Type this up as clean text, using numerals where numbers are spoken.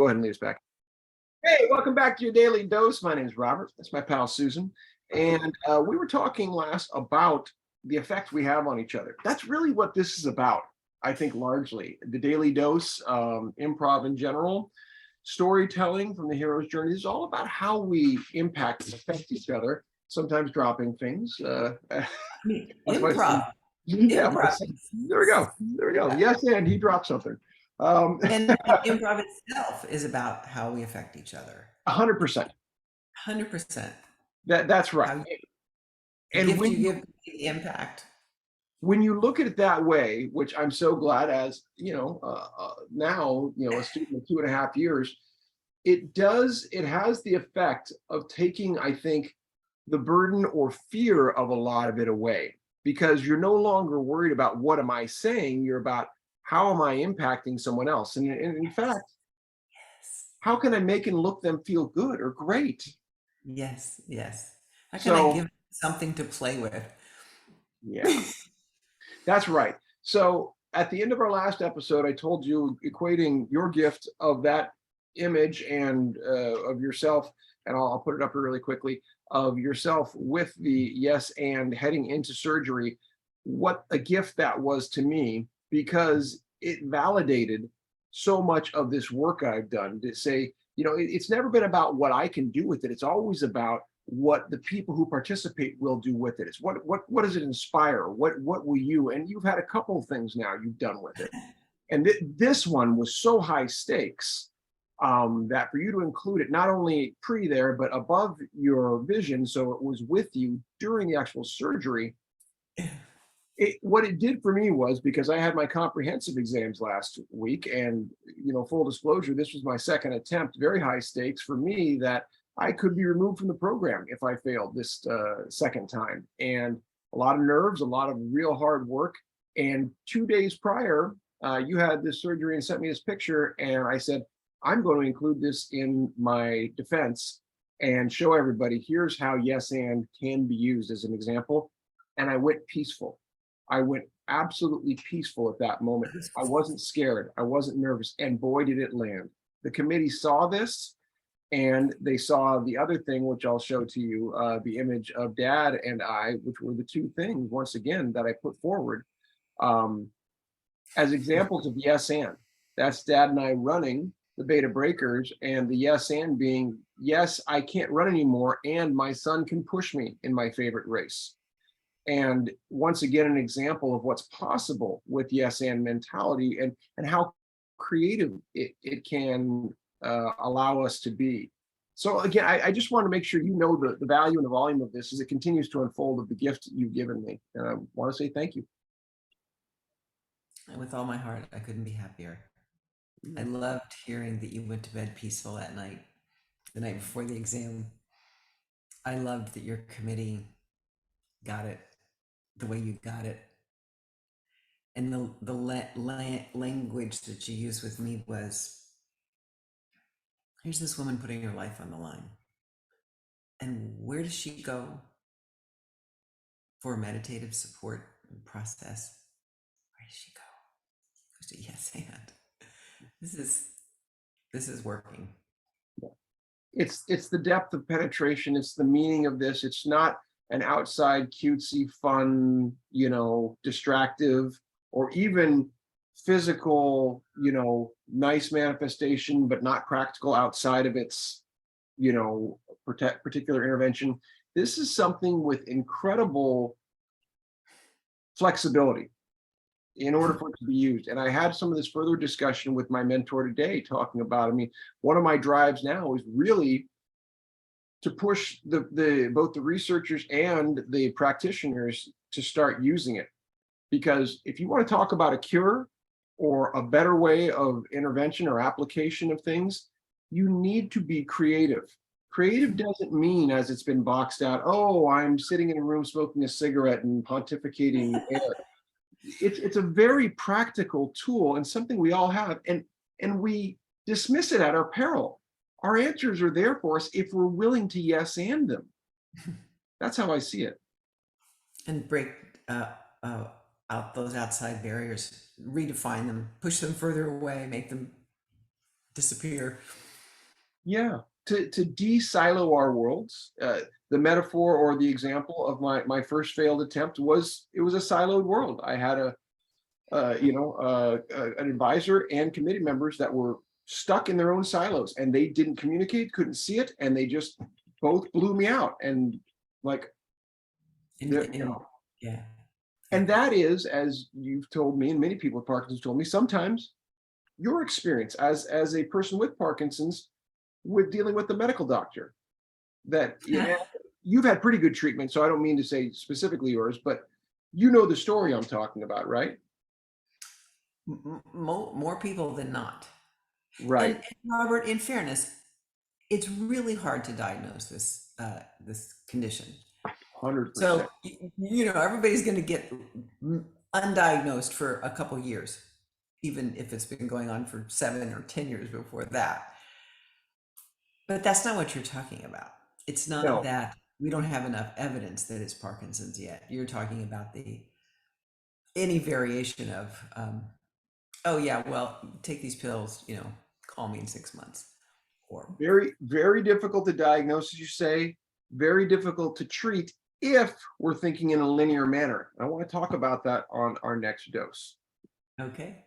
Go ahead and lead us back. Hey, welcome back to your daily dose. My name is Robert. That's my pal Susan. And we were talking last about the effect we have on each other. That's really what this is about, I think, largely. The daily dose, improv in general, storytelling from the hero's journey is all about how we impact and affect each other, sometimes dropping things. Improv. Yeah, there we go. There we go. Yes, and he dropped something. And improv itself is about how we affect each other. 100%. 100%. That's right. How And gift when you give the impact. when you look at it that way, which I'm so glad, as now a student of 2.5 years, it has the effect of taking, I think, the burden or fear of a lot of it away, because you're no longer worried about what am I saying, you're about how am I impacting someone else, and in fact, Yes. how can I make and look them feel good or great. Yes. Yes. How can I So give something to play with? yeah, that's right. So at the end of our last episode, I told you, equating your gift of that image and of yourself, and I'll put it up here really quickly, of yourself with the yes and heading into surgery, what a gift that was to me, because it validated so much of this work I've done to say, it's never been about what I can do with it. It's always about what the people who participate will do with it. It's what does it inspire? What will you? And you've had a couple of things now you've done with it, and this one was so high stakes that for you to include it not only pre there but above your vision, so it was with you during the actual surgery. What it did for me was, because I had my comprehensive exams last week, and full disclosure, this was my second attempt, very high stakes for me, that I could be removed from the program if I failed this second time. And a lot of nerves, a lot of real hard work. And 2 days prior, you had this surgery and sent me this picture, and I said, I'm going to include this in my defense and show everybody, here's how yes and can be used as an example. And I went peaceful. I went absolutely peaceful at that moment. I wasn't scared. I wasn't nervous. And boy, did it land. The committee saw this, and they saw the other thing, which I'll show to you, the image of Dad and I, which were the two things, once again, that I put forward as examples of yes and. That's Dad and I running the Beta Breakers, and the yes and being, yes, I can't run anymore, and my son can push me in my favorite race. And once again, an example of what's possible with yes and mentality, and how creative it can allow us to be. So again, I just want to make sure you know the value and the volume of this as it continues to unfold, of the gift you've given me. And I want to say thank you. With all my heart, I couldn't be happier. I loved hearing that you went to bed peaceful at night, the night before the exam. I loved that your committee got it the way you got it. And the language that you used with me was, here's this woman putting her life on the line. And where does she go for meditative support and process? Where does she go? Goes to yes and. This is working. It's the depth of penetration. It's the meaning of this. It's not an outside cutesy, fun, distractive, or even physical, nice manifestation, but not practical outside of its, particular intervention. This is something with incredible flexibility in order for it to be used. And I had some of this further discussion with my mentor today, talking about, one of my drives now is really to push both the researchers and the practitioners to start using it. Because if you want to talk about a cure or a better way of intervention or application of things, you need to be creative. Creative doesn't mean, as it's been boxed out, oh, I'm sitting in a room smoking a cigarette and pontificating air. It's a very practical tool and something we all have, and we dismiss it at our peril. Our answers are there for us if we're willing to yes and them. That's how I see it. And break out those outside barriers, redefine them, push them further away, make them disappear. Yeah, to de-silo our worlds. The metaphor or the example of my first failed attempt was, it was a siloed world. I had an advisor and committee members that were stuck in their own silos, and they didn't communicate, couldn't see it, and they just both blew me out. And like, And, you and know, yeah, and that is, as you've told me, and many people with Parkinson's told me, sometimes your experience as a person with Parkinson's, with dealing with the medical doctor, that you've had pretty good treatment. So I don't mean to say specifically yours, but you know the story I'm talking about, right? more people than not. Right. And Robert, in fairness, it's really hard to diagnose this condition. 100%. So everybody's going to get undiagnosed for a couple years, even if it's been going on for 7 or 10 years before that. But that's not what you're talking about. It's not No, that we don't have enough evidence that it's Parkinson's yet. You're talking about any variation of, oh yeah, well, take these pills, call me in 6 months, or very, very difficult to diagnose, as you say, very difficult to treat if we're thinking in a linear manner. I want to talk about that on our next dose. okay.